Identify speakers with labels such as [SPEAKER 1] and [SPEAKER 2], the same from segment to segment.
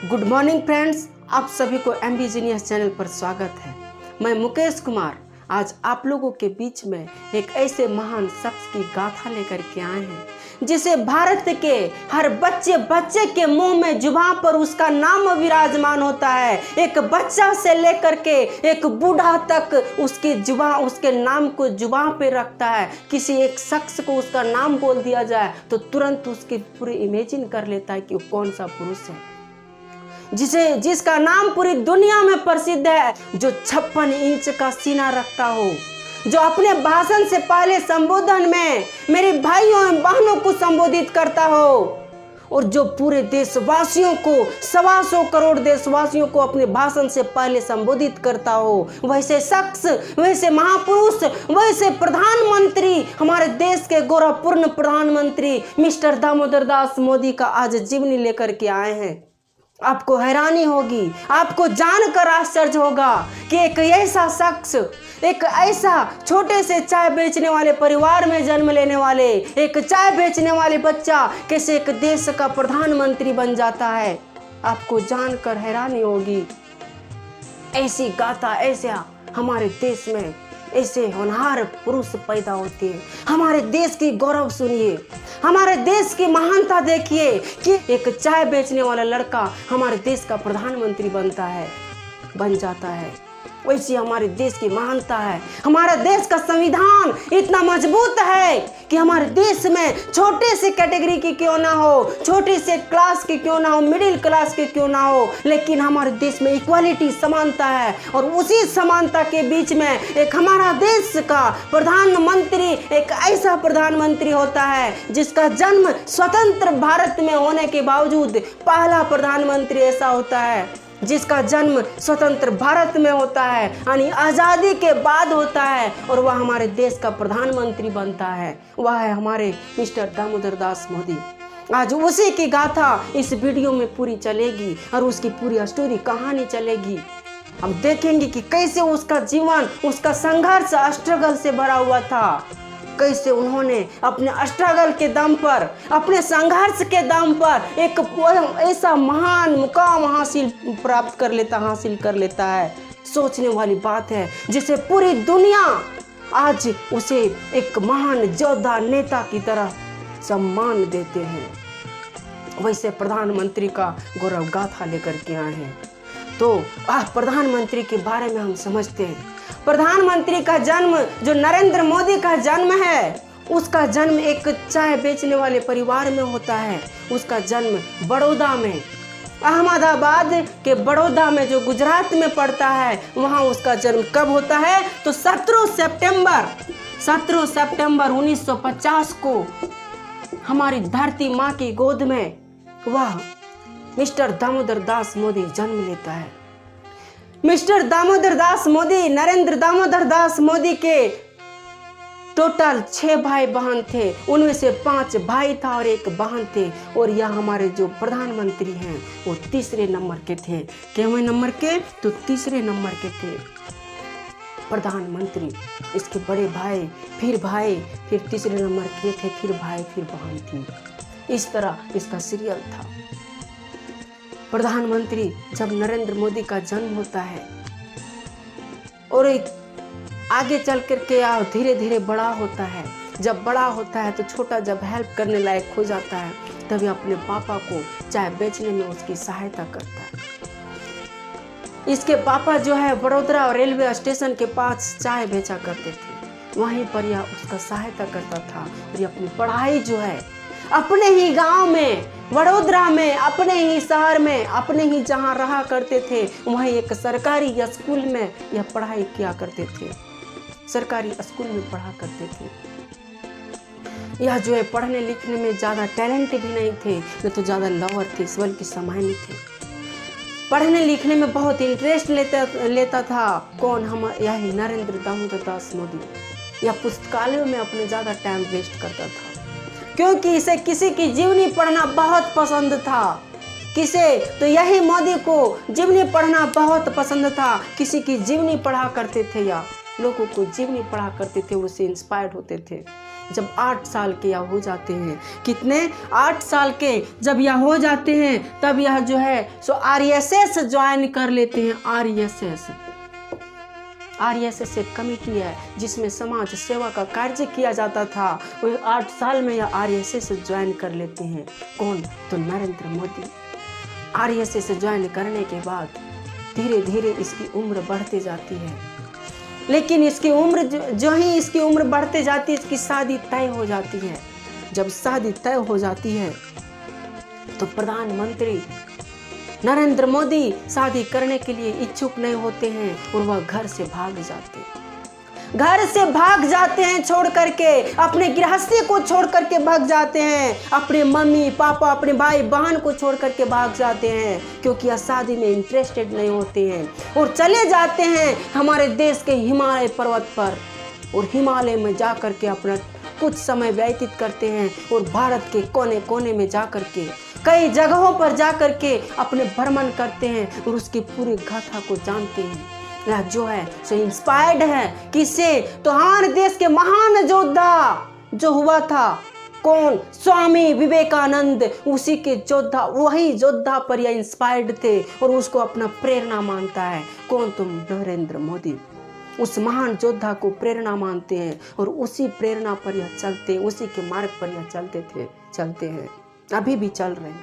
[SPEAKER 1] Good morning friends, आप सभी को MB जीनियस चैनल पर स्वागत है। मैं मुकेश कुमार आज आप लोगों के बीच में एक ऐसे महान शख्स की गाथा लेकर के आए हैं जिसे भारत के हर बच्चे के मुंह में जुबान पर उसका नाम विराजमान होता है। एक बच्चा से लेकर के एक बूढ़ा तक उसकी जुबान उसके नाम को जुबान पे रखता है। किसी एक शख्स को उसका नाम बोल दिया जाए तो तुरंत उसकी पूरी इमेजिन कर लेता है कि वो कौन सा पुरुष है, जिसका नाम पूरी दुनिया में प्रसिद्ध है, जो 56 इंच का सीना रखता हो, जो अपने भाषण से पहले संबोधन में मेरे भाइयों एवं बहनों को संबोधित करता हो और जो पूरे देशवासियों को 125 करोड़ देशवासियों को अपने भाषण से पहले संबोधित करता हो। वैसे शख्स, वैसे महापुरुष, वैसे प्रधानमंत्री, हमारे देश के गौरवपूर्ण प्रधानमंत्री मिस्टर दामोदर दास मोदी का आज जीवनी लेकर के आए हैं। आपको हैरानी होगी, आपको जानकर आश्चर्य होगा कि एक ऐसा शख्स, एक ऐसा छोटे से चाय बेचने वाले परिवार में जन्म लेने वाले एक चाय बेचने वाले बच्चा कैसे एक देश का प्रधानमंत्री बन जाता है। आपको जानकर हैरानी होगी। ऐसी गाथा, ऐसा हमारे देश में ऐसे होनहार पुरुष पैदा होते हैं। हमारे देश की गौरव सुनिए, हमारे देश की महानता देखिए कि एक चाय बेचने वाला लड़का हमारे देश का प्रधानमंत्री बन जाता है। वैसी हमारे देश की महानता है। हमारे देश का संविधान इतना मजबूत है कि हमारे देश में छोटे से कैटेगरी की क्यों ना हो, छोटे से क्लास की क्यों ना हो, मिडिल क्लास की क्यों ना हो, लेकिन हमारे देश में इक्वालिटी, समानता है। और उसी समानता के बीच में एक हमारा देश का प्रधानमंत्री एक ऐसा प्रधानमंत्री होता है जिसका जन्म स्वतंत्र भारत में होने के बावजूद पहला प्रधानमंत्री ऐसा होता है जिसका जन्म स्वतंत्र भारत में होता है, यानी आज़ादी के बाद होता है, और वह हमारे देश का प्रधानमंत्री बनता है। वह है हमारे मिस्टर दामोदर दास मोदी। आज उसी की गाथा इस वीडियो में पूरी चलेगी और उसकी पूरी स्टोरी कहानी चलेगी। हम देखेंगे कि कैसे उसका जीवन, उसका संघर्ष स्ट्रगल से भरा हुआ था, कैसे उन्होंने अपने स्ट्रगल के दम पर, अपने संघर्ष के दम पर एक ऐसा महान मुकाम हासिल कर लेता है। सोचने वाली बात है, जिसे पूरी दुनिया आज उसे एक महान योद्धा, नेता की तरह सम्मान देते हैं। वैसे प्रधानमंत्री का गौरव गाथा लेकर के आए हैं। तो प्रधानमंत्री के बारे में हम समझते हैं। प्रधानमंत्री का जन्म, जो नरेंद्र मोदी का जन्म है, उसका जन्म एक चाय बेचने वाले परिवार में होता है। उसका जन्म बड़ौदा में, अहमदाबाद के बड़ौदा में, जो गुजरात में पड़ता है, वहाँ उसका जन्म कब होता है तो 17 सितंबर 1950 को हमारी धरती माँ की गोद में वह मिस्टर दामोदर दास मोदी जन्म लेता है। मिस्टर दामोदर दास मोदी, नरेंद्र दामोदर दास मोदी के टोटल 6 भाई बहन थे। उनमें से 5 भाई था और 1 बहन थे। और यह हमारे जो प्रधानमंत्री हैं वो तीसरे नंबर के थे। कितने नंबर के? तो तीसरे नंबर के थे प्रधानमंत्री। इसके बड़े भाई, फिर तीसरे नंबर के थे, फिर भाई, फिर बहन थी। इस तरह इसका सीरियल था। प्रधानमंत्री जब नरेंद्र मोदी का जन्म होता है और आगे चल करके धीरे धीरे बड़ा होता है। जब बड़ा होता है तो छोटा जब हेल्प करने लायक हो जाता है, तभी अपने पापा को चाय बेचने में उसकी सहायता करता है। इसके पापा जो है बड़ोदरा और रेलवे स्टेशन के पास चाय बेचा करते थे, वहीं पर यह उसका सहायता करता था। और अपनी पढ़ाई जो है अपने ही गांव में, वडोदरा में, अपने ही शहर में, अपने ही जहां रहा करते थे, वहीं एक सरकारी स्कूल में यह पढ़ाई किया करते थे। सरकारी स्कूल में पढ़ा करते थे। यह जो है पढ़ने लिखने में ज़्यादा टैलेंट भी नहीं थे, न तो ज़्यादा लवर थे, बल्कि सामान्य थे। पढ़ने लिखने में बहुत इंटरेस्ट लेता था। कौन? हम यही नरेंद्र दामोदर दास मोदी। यह पुस्तकालयों में अपने ज़्यादा टाइम वेस्ट करता था, क्योंकि इसे किसी की जीवनी पढ़ना बहुत पसंद था। किसे? तो यही मोदी को जीवनी पढ़ना बहुत पसंद था। किसी की जीवनी पढ़ा करते थे या लोगों को जीवनी पढ़ा करते थे, उससे इंस्पायर्ड होते थे। जब 8 साल के यह हो जाते हैं, कितने 8 साल के जब यह हो जाते हैं, तब यह जो है सो RSS ज्वाइन कर लेते हैं। RSS एक कमेटी है जिसमें समाज सेवा का कार्य किया जाता था। वो 8 साल में यह RSS ज्वाइन कर लेते हैं। कौन? तो नरेंद्र मोदी। RSS ज्वाइन करने के बाद धीरे धीरे इसकी उम्र बढ़ती जाती है, लेकिन इसकी उम्र जो ही इसकी उम्र बढ़ते जाती है, इसकी शादी तय हो जाती है। जब शादी तय हो जाती है तो प्रधानमंत्री नरेंद्र मोदी शादी करने के लिए इच्छुक नहीं होते हैं और वह घर से भाग जाते हैं छोड़ करके, अपने गृहस्थी को छोड़ करके भाग जाते हैं, अपने मम्मी पापा अपने भाई बहन को छोड़ करके भाग जाते हैं, क्योंकि यह शादी में इंटरेस्टेड नहीं होते हैं और चले जाते हैं हमारे देश के हिमालय पर्वत पर और हिमालय में जा करके अपना कुछ समय व्यतीत करते हैं और भारत के कोने कोने में जा करके कई जगहों पर जा करके अपने भ्रमण करते हैं और उसकी पूरी गाथा को जानते हैं। यह जो है सो इंस्पायर्ड है किससे? तो हमारे देश के महान योद्धा जो हुआ था, कौन? स्वामी विवेकानंद। उसी के योद्धा, वही योद्धा पर यह इंस्पायर्ड थे और उसको अपना प्रेरणा मानता है। कौन? तुम नरेंद्र मोदी उस महान योद्धा को प्रेरणा मानते हैं और उसी प्रेरणा पर यह चलते, उसी के मार्ग पर यह चलते हैं, अभी भी चल रहे हैं।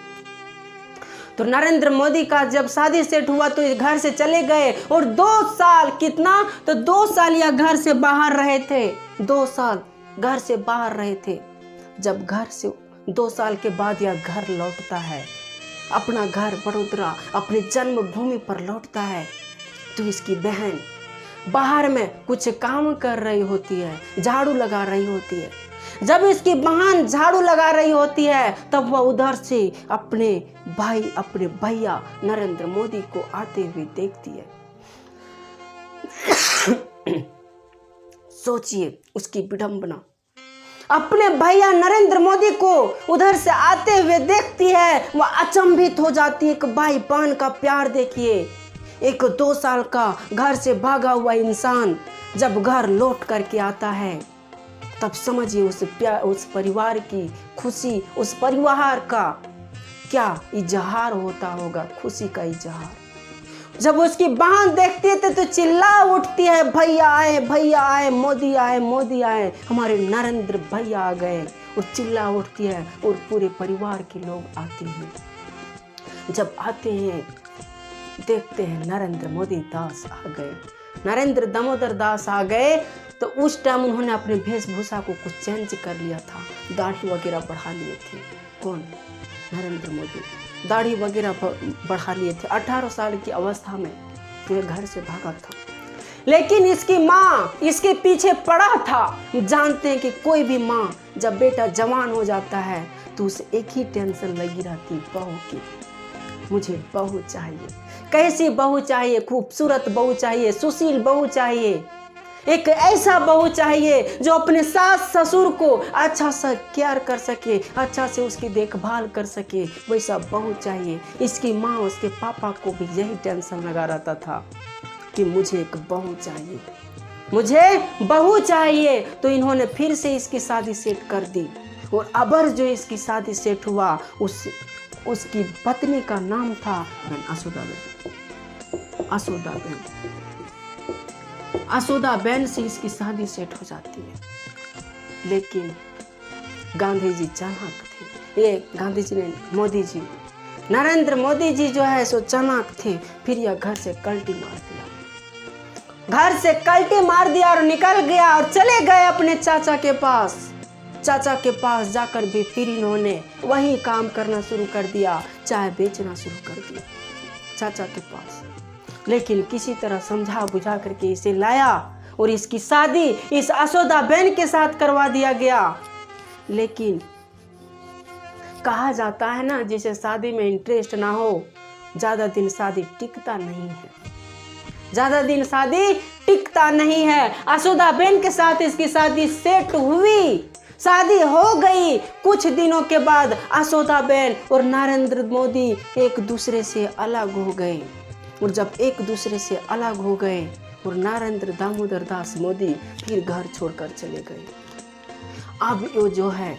[SPEAKER 1] तो नरेंद्र मोदी का जब शादी सेट हुआ तो घर से चले गए और 2 साल, कितना? तो 2 साल यह घर से बाहर रहे थे। 2 साल घर से बाहर रहे थे। जब घर से 2 साल के बाद यह घर लौटता है, अपना घर बड़ोदरा, अपनी जन्मभूमि पर लौटता है, तो इसकी बहन बाहर में कुछ काम कर रही होती है, झाड़ू लगा रही होती है। जब इसकी बहन झाड़ू लगा रही होती है तब वह उधर से अपने भैया नरेंद्र मोदी को आते हुए देखती है। सोचिए उसकी विडंबना, अपने भैया नरेंद्र मोदी को उधर से आते हुए देखती है, वह अचंभित हो जाती है। एक भाई बहन का प्यार देखिए, एक 2 साल का घर से भागा हुआ इंसान जब घर लौट करके आता है तब समझिए उस परिवार की खुशी, उस परिवार का क्या इजहार होता होगा, खुशी का इजहार। जब उसकी बहन देखती है तो चिल्ला उठती है, भैया आए, मोदी आए, हमारे नरेंद्र भैया आ गए, और चिल्ला उठती है और पूरे परिवार के लोग आते हैं। जब आते हैं देखते हैं नरेंद्र मोदी दास आ गए, नरेंद्र दामोदर दास आ गए। तो उस टाइम उन्होंने अपने वेशभूषा को कुछ चेंज कर लिया था, दाढ़ी वगैरह बढ़ा लिए थे। कौन? नरेंद्र मोदी दाढ़ी वगैरह बढ़ा लिए थे। 18 साल की अवस्था में ये घर से भागा था, लेकिन इसकी माँ इसके पीछे पड़ा था। जानते हैं कि कोई भी माँ जब बेटा जवान हो जाता है तो उसे एक ही टेंशन लगी रहती, बहू की। मुझे बहू चाहिए, कैसी बहू चाहिए? खूबसूरत बहू चाहिए, सुशील बहू चाहिए, एक ऐसा बहू चाहिए जो अपने सास ससुर को अच्छा सा केयर कर सके, अच्छा से उसकी देखभाल कर सके, वैसा बहू चाहिए। इसकी माँ उसके पापा को भी यही टेंशन लगा रहता था कि मुझे एक बहू चाहिए, मुझे बहू चाहिए। तो इन्होंने फिर से इसकी शादी सेट कर दी और अबर जो इसकी शादी सेट हुआ उसकी पत्नी का नाम था असोदा बेन से इसकी शादी सेट हो जाती है। लेकिन गांधी जी चालाक थे, ये गांधी जी ने मोदी जी नरेंद्र मोदी जी जो है सो चालाक थे। फिर यह घर से कल्टी मार दिया और निकल गया और चले गए अपने चाचा के पास। चाचा के पास जाकर भी फिर इन्होंने वही काम करना शुरू कर दिया, चाय बेचना शुरू कर दिया चाचा के पास। लेकिन किसी तरह समझा बुझा करके इसे लाया और इसकी शादी इस असोदा बेन के साथ करवा दिया गया। लेकिन कहा जाता है ना, जिसे शादी में इंटरेस्ट ना हो ज्यादा दिन शादी टिकता नहीं है, ज्यादा दिन शादी टिकता नहीं है। असोदा बेन के साथ इसकी शादी सेट हुई, शादी हो गई। कुछ दिनों के बाद असोदा बेन और नरेंद्र मोदी एक दूसरे से अलग हो गए, और जब एक दूसरे से अलग हो गए और नरेंद्र दामोदर दास मोदी फिर घर छोड़कर चले गए। अब ये जो है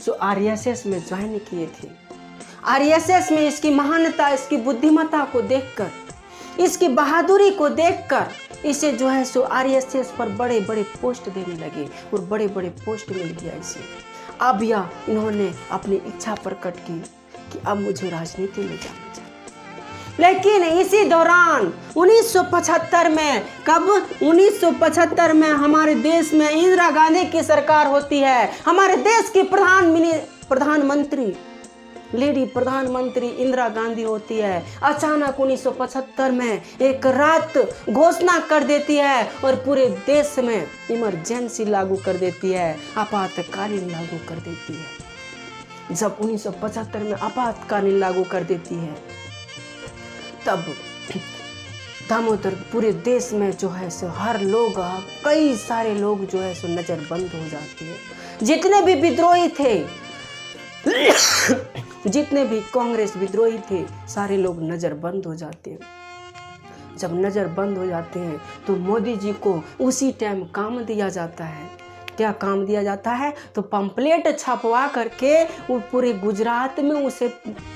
[SPEAKER 1] सो आरएसएस में ज्वाइन किए थे। आरएसएस में इसकी महानता, इसकी बुद्धिमत्ता को देखकर, इसकी बहादुरी को देखकर इसे जो है सो आरएसएस पर बड़े बड़े पोस्ट देने लगे और बड़े बड़े पोस्ट मिल गया इसे। अब यह इन्होंने अपनी इच्छा प्रकट की कि अब मुझे राजनीति में जाना चाहिए। लेकिन इसी दौरान 1975 में, कब 1975 में हमारे देश में इंदिरा गांधी की सरकार होती है। हमारे देश की प्रधानमंत्री लेडी प्रधानमंत्री इंदिरा गांधी होती है। अचानक 1975 में एक रात घोषणा कर देती है और पूरे देश में इमरजेंसी लागू कर देती है, आपातकालीन लागू कर देती है। जब 1975 में आपातकालीन लागू कर देती है तब दामोदर पूरे देश में जो है सो हर लोग, कई सारे लोग जो है सो नज़रबंद हो जाते हैं। जितने भी विद्रोही थे, जितने भी कांग्रेस विद्रोही थे, सारे लोग नज़रबंद हो जाते हैं। जब नज़रबंद हो जाते हैं तो मोदी जी को उसी टाइम काम दिया जाता है। क्या काम दिया जाता है? तो पंपलेट छपवा करके वो पूरे गुजरात में उसे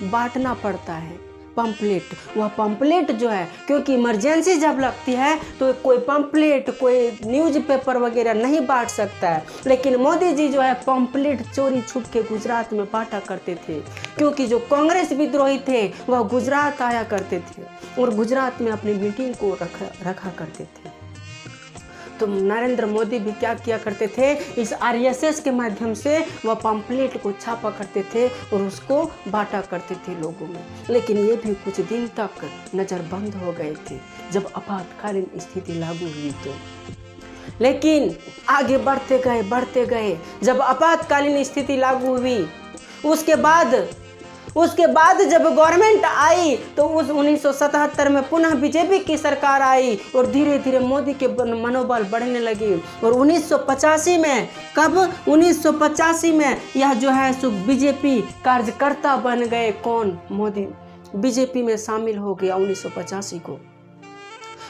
[SPEAKER 1] बांटना पड़ता है। पंपलेट, वह पंपलेट जो है, क्योंकि इमरजेंसी जब लगती है तो कोई पंपलेट, कोई न्यूज़पेपर वगैरह नहीं बांट सकता है। लेकिन मोदी जी जो है पंपलेट चोरी छुप के गुजरात में बांटा करते थे, क्योंकि जो कांग्रेस विद्रोही थे वह गुजरात आया करते थे और गुजरात में अपनी मीटिंग को रखा करते थे। तो नरेंद्र मोदी भी क्या किया करते थे, इस आरएसएस के माध्यम से वह पंपलेट को छापा करते थे और उसको बांटा करते थे लोगों में। लेकिन ये भी कुछ दिन तक नज़रबंद हो गए थे जब आपातकालीन स्थिति लागू हुई तो। लेकिन आगे बढ़ते गए जब आपातकालीन स्थिति लागू हुई, उसके बाद जब गवर्नमेंट आई तो उस 1977 में पुनः बीजेपी की सरकार आई और धीरे धीरे मोदी के मनोबल बढ़ने लगे। और 1985 में, कब 1985 में यह जो है सो बीजेपी कार्यकर्ता बन गए। कौन? मोदी बीजेपी में शामिल हो गया 1985 को,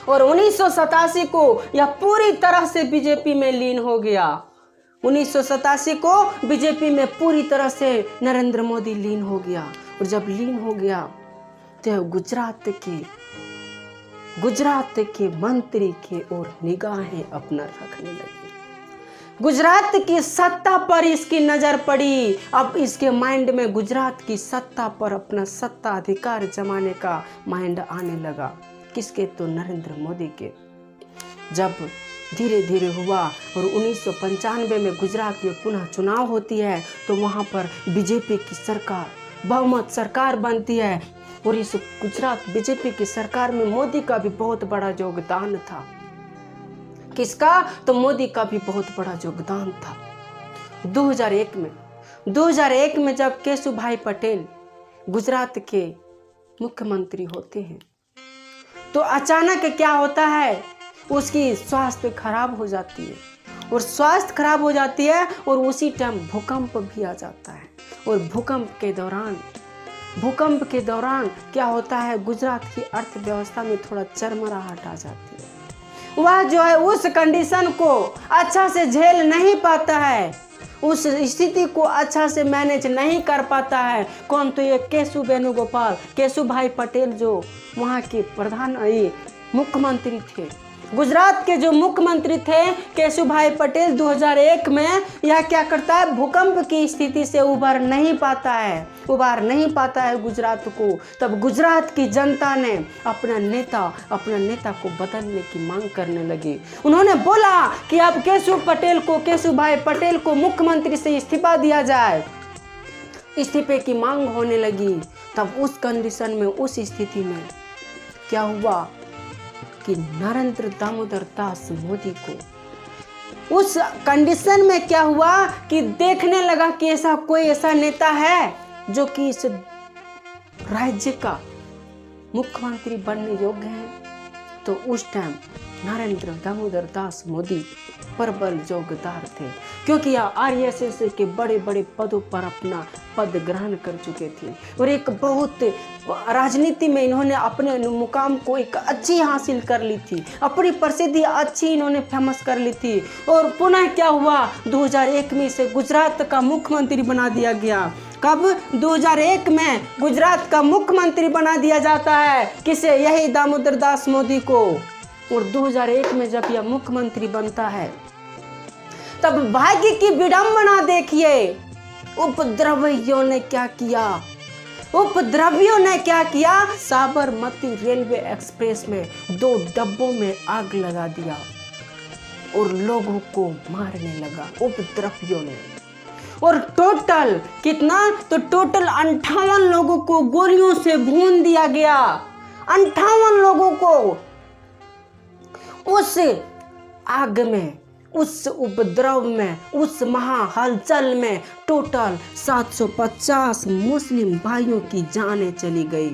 [SPEAKER 1] और 1987 को यह पूरी तरह से बीजेपी में लीन हो गया। 1987 को बीजेपी में पूरी तरह से नरेंद्र मोदी लीन हो गया। और जब लीन हो गया तो गुजरात के मंत्री की ओर निगाहें अपना रखने लगी। गुजरात की सत्ता पर इसकी नजर पड़ी। अब इसके माइंड में गुजरात की सत्ता पर अपना सत्ता अधिकार जमाने का माइंड आने लगा। किसके? तो नरेंद्र मोदी के। जब धीरे धीरे हुआ और 1995 में गुजरात में पुनः चुनाव होती है तो वहाँ पर बीजेपी की सरकार, बहुमत सरकार बनती है। और इस गुजरात बीजेपी की सरकार में मोदी का भी बहुत बड़ा योगदान था। किसका? तो मोदी का भी बहुत बड़ा योगदान था। 2001 में जब केशुभाई पटेल गुजरात के मुख्यमंत्री होते हैं तो अचानक क्या होता है, उसकी स्वास्थ्य खराब हो जाती है। और स्वास्थ्य खराब हो जाती है और उसी टाइम भूकंप भी आ जाता है। और भूकंप के दौरान क्या होता है, गुजरात की अर्थव्यवस्था में थोड़ा चरमराहट आ जाती है। वह जो है उस कंडीशन को अच्छा से झेल नहीं पाता है, उस स्थिति को अच्छा से मैनेज नहीं कर पाता है। कौन? तो ये केशुभाई पटेल जो वहाँ के मुख्यमंत्री थे। गुजरात के जो मुख्यमंत्री थे केशुभाई पटेल 2001 में यह क्या करता है, भूकंप की स्थिति से उबार नहीं पाता है गुजरात को। तब गुजरात की जनता ने अपना नेता को बदलने की मांग करने लगी। उन्होंने बोला कि अब केशुभाई पटेल को मुख्यमंत्री से इस्तीफा दिया जाए। इस्तीफे की मांग होने लगी। तब उस कंडीशन में, उस स्थिति में क्या हुआ कि नरेंद्र दामोदर दास मोदी को उस कंडीशन में क्या हुआ कि देखने लगा कि ऐसा नेता है जो कि इस राज्य का मुख्यमंत्री बनने योग्य है। तो उस टाइम नरेंद्र दामोदर दास मोदी प्रबल जोगदार थे, क्योंकि यह आरएसएस के बड़े बड़े पदों पर अपना पद ग्रहण कर चुके थे और एक बहुत राजनीति में इन्होंने अपने मुकाम को एक अच्छी हासिल कर ली थी, अपनी प्रसिद्धि अच्छी इन्होंने फेमस कर ली थी। और पुनः क्या हुआ, 2001 में इसे गुजरात का मुख्यमंत्री बना दिया गया। कब? 2001 में गुजरात का मुख्यमंत्री बना दिया जाता है। किसे? यही दामोदर दास मोदी को। और 2001 में जब यह मुख्यमंत्री बनता है तब भाग्य की विडंबना देखिए, उपद्रवियों ने क्या किया। उपद्रवियों ने क्या किया? साबरमती रेलवे एक्सप्रेस में 2 डब्बों में आग लगा दिया और लोगों को मारने लगा उपद्रवियों ने। और टोटल कितना? तो टोटल 58 लोगों को गोलियों से भून दिया गया। 58 लोगों को उस आग में, उस उपद्रव में, उस महा हलचल में टोटल 750 मुस्लिम भाइयों की जानें चली गई।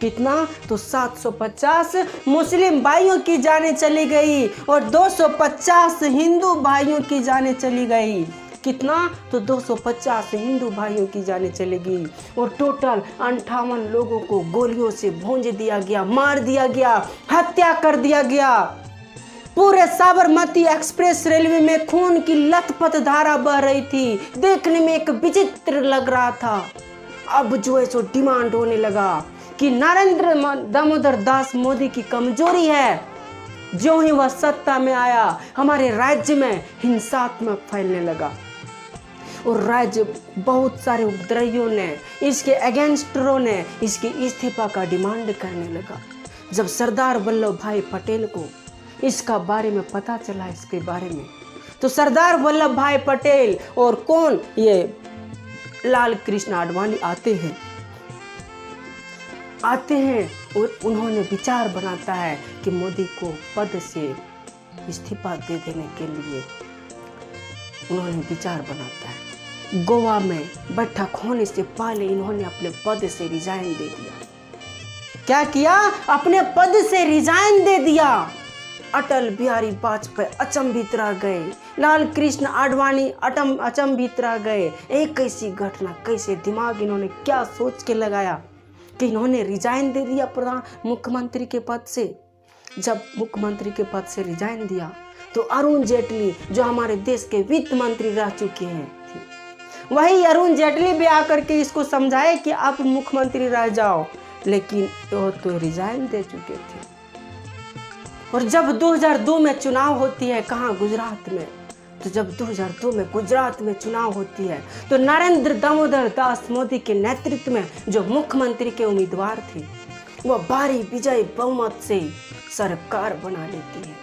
[SPEAKER 1] कितना? तो 750 मुस्लिम भाइयों की जानें चली गई और 250 हिंदू भाइयों की जानें चली गई। कितना? तो 250 हिंदू भाइयों की जानें चली गई और टोटल 58 लोगों को गोलियों से भूंज दिया गया, मार दिया गया, हत्या कर दिया गया। पूरे साबरमती एक्सप्रेस रेलवे में खून की लथपथ धारा बह रही थी, देखने में एक विचित्र लग रहा था। अब जो है सो डिमांड होने लगा कि नरेंद्र दामोदर दास मोदी की कमजोरी है। जो ही वह सत्ता में आया हमारे राज्य में हिंसात्मक फैलने लगा और राज्य बहुत सारे उपद्रवियों ने, इसके अगेंस्टरों ने इसके इस्तीफा का डिमांड करने लगा। जब सरदार वल्लभ भाई पटेल को इसका बारे में पता चला, इसके बारे में, तो सरदार वल्लभ भाई पटेल और कौन, ये लाल कृष्ण आडवाणी आते हैं और उन्होंने विचार बनाता है कि मोदी को पद से इस्तीफा दे देने के लिए उन्होंने विचार बनाता है। गोवा में बैठक होने से पहले इन्होंने अपने पद से रिजाइन दे दिया। क्या किया? अपने पद से रिजाइन दे दिया। अटल बिहारी वाजपेयी अचंभित रह गए, लाल कृष्ण आडवाणी अचंभित रह गए। एक ऐसी घटना, कैसे दिमाग इन्होंने क्या सोच के लगाया कि इन्होंने रिजाइन दे दिया प्रधान मुख्यमंत्री के पद से। जब मुख्यमंत्री के पद से रिजाइन दिया तो अरुण जेटली, जो हमारे देश के वित्त मंत्री रह चुके हैं, वही अरुण जेटली भी आकर के इसको समझाए कि आप मुख्यमंत्री रह जाओ, लेकिन वो तो रिजाइन दे चुके थे। और जब 2002 में चुनाव होती है, कहाँ? गुजरात में। तो जब 2002 में गुजरात में चुनाव होती है तो नरेंद्र दामोदर दास मोदी के नेतृत्व में जो मुख्यमंत्री के उम्मीदवार थे वह भारी विजय बहुमत से सरकार बना लेती है।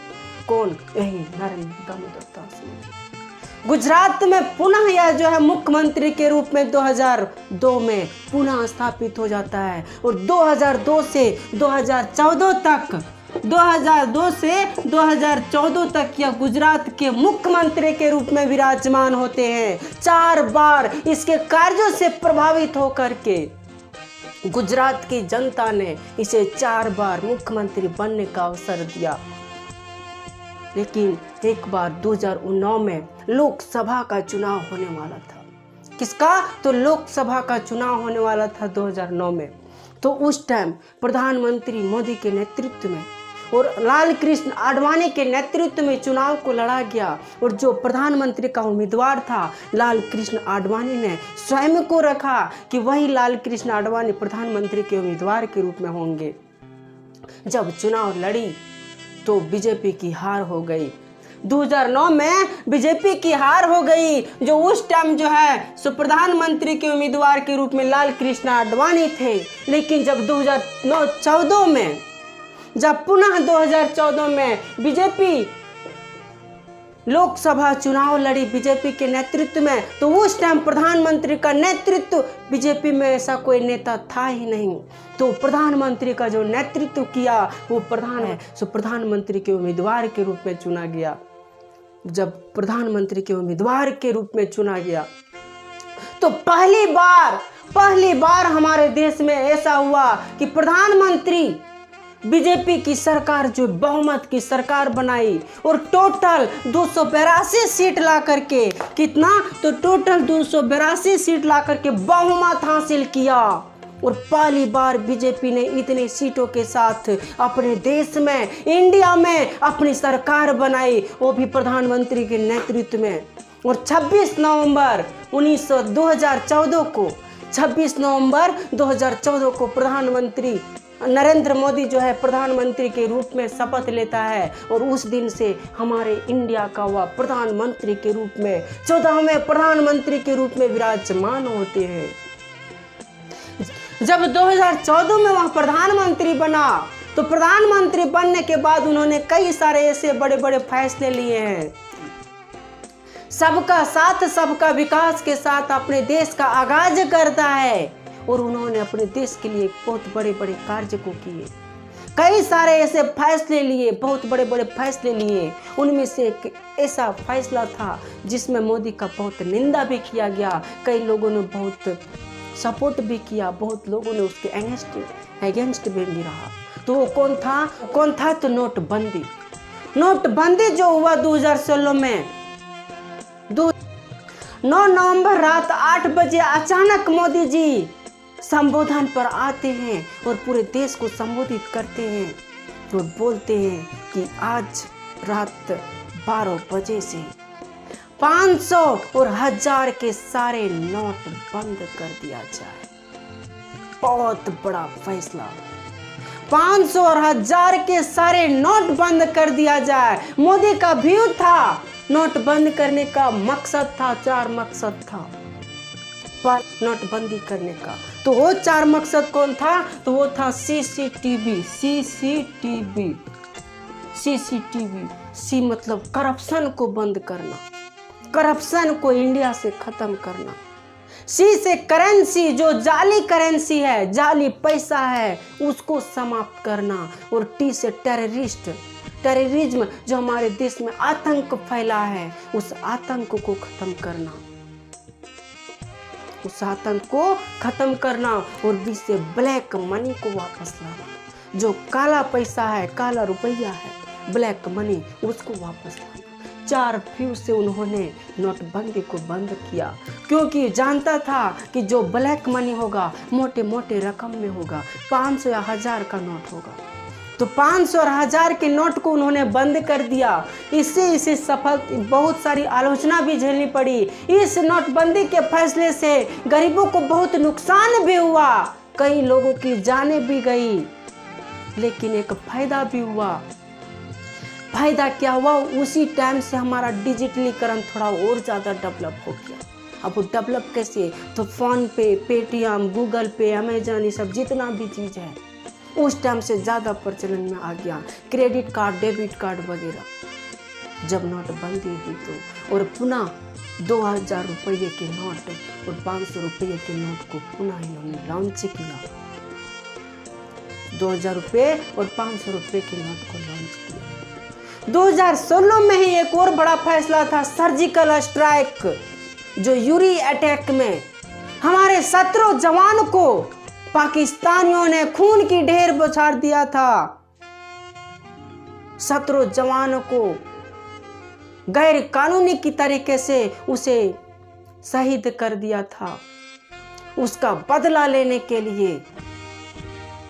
[SPEAKER 1] कौन? यही नरेंद्र दामोदर दास मोदी। गुजरात में पुनः यह जो है मुख्यमंत्री के रूप में 2002 में पुनः स्थापित हो जाता है और 2002 से 2014 तक 2002 से 2014 तक यह गुजरात के मुख्यमंत्री के रूप में विराजमान होते हैं। 4 बार इसके कार्यों से प्रभावित होकर के गुजरात की जनता ने इसे 4 बार मुख्यमंत्री बनने का अवसर दिया। लेकिन एक बार 2009 में लोकसभा का चुनाव होने वाला था। किसका? तो लोकसभा का चुनाव होने वाला था 2009 में। तो उस टाइम प्रधानमंत्री मोदी के नेतृत्व में और लाल कृष्ण आडवाणी के नेतृत्व में चुनाव को लड़ा गया और जो प्रधानमंत्री का उम्मीदवार था लाल कृष्ण आडवाणी ने स्वयं को रखा कि वही लाल कृष्ण आडवाणी प्रधानमंत्री के उम्मीदवार के रूप में होंगे। जब चुनाव लड़ी तो बीजेपी की हार हो गई। 2009 में बीजेपी की हार हो गई, जो उस टाइम जो है सो प्रधानमंत्री के उम्मीदवार के रूप में लाल कृष्ण आडवाणी थे। लेकिन जब 2014 में जब पुनः 2014 में बीजेपी लोकसभा चुनाव लड़ी बीजेपी के नेतृत्व में, तो उस टाइम प्रधानमंत्री का नेतृत्व, बीजेपी में ऐसा कोई नेता था ही नहीं, तो प्रधानमंत्री का जो नेतृत्व किया वो प्रधानमंत्री के उम्मीदवार के रूप में चुना गया। जब प्रधानमंत्री के उम्मीदवार के रूप में चुना गया तो पहली बार हमारे देश में ऐसा हुआ कि प्रधानमंत्री बीजेपी की सरकार जो बहुमत की सरकार बनाई और टोटल 282 सीट ला करके, कितना, तो टोटल 282 सीट ला करके बहुमत हासिल किया। और पहली बार बीजेपी ने इतने सीटों के साथ अपने देश में, इंडिया में अपनी सरकार बनाई, वो भी प्रधानमंत्री के नेतृत्व में। और 26 नवंबर 2014 को प्रधानमंत्री नरेंद्र मोदी जो है प्रधानमंत्री के रूप में शपथ लेता है। और उस दिन से हमारे इंडिया का वह प्रधानमंत्री के रूप में 14वें प्रधानमंत्री के रूप में विराजमान होते हैं। जब 2014 में वह प्रधानमंत्री बना, तो प्रधानमंत्री बनने के बाद उन्होंने कई सारे ऐसे बड़े बड़े फैसले लिए हैं। सबका साथ सबका विकास के साथ अपने देश का आगाज करता है। और उन्होंने अपने देश के लिए बहुत बड़े बड़े कार्य को किए, कई सारे ऐसे फैसले लिए, बहुत बड़े बड़े फैसले लिए। उनमें से एक ऐसा फैसला था जिसमें मोदी का बहुत निंदा भी किया गया, कई लोगों ने बहुत सपोर्ट भी किया, बहुत लोगों ने उसके अगेंस्ट भी रहा। तो वो कौन था? तो नोटबंदी जो हुआ 2016 में। 9 नवंबर रात 8 बजे अचानक मोदी जी संबोधन पर आते हैं और पूरे देश को संबोधित करते हैं और बोलते हैं कि आज रात 12 बजे से 500 और 1000 के सारे नोट बंद कर दिया जाए। बहुत बड़ा फैसला, 500 और 1000 के सारे नोट बंद कर दिया जाए। मोदी का व्यू था, नोट बंद करने का मकसद था, 4 मकसद था नोटबंदी करने का। तो वो 4 मकसद कौन था? तो वो था सीसीटीवी। सी मतलब करप्शन को बंद करना, करप्शन को इंडिया से खत्म करना। सी से करेंसी, जो जाली करेंसी है, जाली पैसा है, उसको समाप्त करना। और टी से टेररिज्म, जो हमारे देश में आतंक फैला है, उस आतंक को खत्म करना, और बी से ब्लैक मनी को वापस लाना, जो काला पैसा है, काला रुपया है, ब्लैक मनी, उसको वापस लाना। 4 फ्यू से उन्होंने नोटबंदी को बंद किया, क्योंकि जानता था कि जो ब्लैक मनी होगा मोटे मोटे रकम में होगा, 500 या 1000 का नोट होगा। तो 500 और 1000 के नोट को उन्होंने बंद कर दिया। इसे सफल बहुत सारी आलोचना भी झेलनी पड़ी। इस नोटबंदी के फैसले से गरीबों को बहुत नुकसान भी हुआ, कई लोगों की जानें भी गई, लेकिन एक फायदा भी हुआ। फायदा क्या हुआ? उसी टाइम से हमारा डिजिटलीकरण थोड़ा और ज़्यादा डेवलप हो गया। अब वो डेवलप कैसे? तो फोन पे, पेटीएम, गूगल पे, अमेजन, ये सब जितना भी चीज़ है उस टाइम से ज़्यादा प्रचलन में आ गया। क्रेडिट कार्ड, डेबिट कार्ड वगैरह। जब नोटबंदी हुई तो और पुनः 2000 रुपये के नोट और 500 रुपये के नोट को पुनः इन्होंने लॉन्च किया। 2000 रुपये और 500 रुपये के नोट को लॉन्च किया। 2016 में ही एक और बड़ा फैसला था, सर्जिकल स्ट्राइक, जो यूरी अटैक में हमारे 17 जवान को पाकिस्तानियों ने खून की ढेर बछाड़ दिया था। 17 जवानों को गैर कानूनी की तरीके से उसे शहीद कर दिया था। उसका बदला लेने के लिए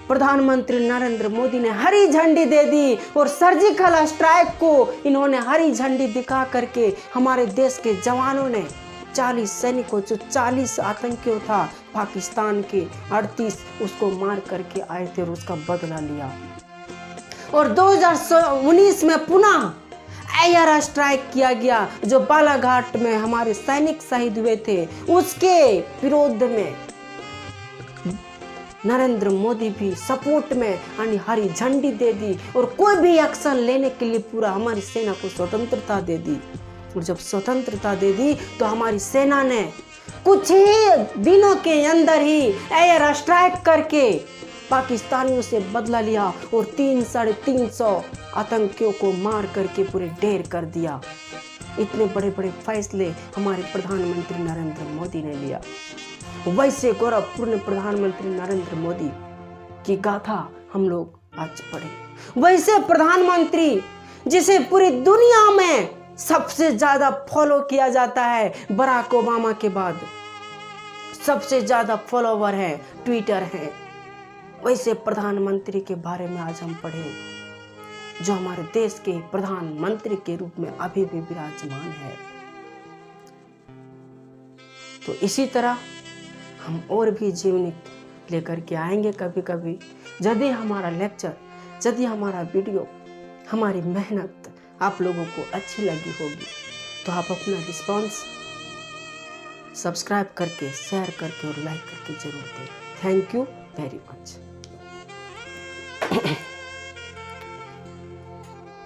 [SPEAKER 1] प्रधानमंत्री नरेंद्र मोदी ने हरी झंडी दे दी और सर्जिकल स्ट्राइक को इन्होंने हरी झंडी दिखा करके हमारे देश के जवानों ने 40 सैनिकों, जो 40 आतंकियों था पाकिस्तान के, 38 उसको मार करके आए थे और उसका बदला लिया। और 2019 में पुनः एयर स्ट्राइक किया गया, जो बालाघाट में हमारे सैनिक शहीद हुए थे, उसके विरोध में नरेंद्र मोदी भी सपोर्ट में हरी झंडी दे दी और कोई भी एक्शन लेने के लिए पूरा हमारी सेना को स्वतंत्रता दे दी। और जब स्वतंत्रता दे दी तो हमारी सेना ने कुछ ही दिनों के अंदर ही एयर स्ट्राइक करके पाकिस्तानियों से बदला लिया और 300-350 आतंकियों को मार करके पूरे ढेर कर दिया। इतने बड़े बड़े फैसले हमारे प्रधानमंत्री नरेंद्र मोदी ने लिया। वैसे गौरवपूर्ण प्रधानमंत्री नरेंद्र मोदी की गाथा हम लोग आज पढ़े। वैसे प्रधानमंत्री जिसे पूरी दुनिया में सबसे ज्यादा फॉलो किया जाता है, बराक ओबामा के बाद सबसे ज्यादा फॉलोवर है, ट्विटर है, वैसे प्रधानमंत्री के बारे में आज हम पढ़े जो हमारे देश के प्रधानमंत्री के रूप में अभी भी विराजमान है। तो इसी तरह हम और भी जीवनी लेकर के आएंगे कभी कभी। यदि हमारा लेक्चर, यदि हमारा वीडियो, हमारी मेहनत आप लोगों को अच्छी लगी होगी तो आप अपना रिस्पॉन्स सब्सक्राइब करके, शेयर करके और लाइक करके जरूर दें। Thank you very much.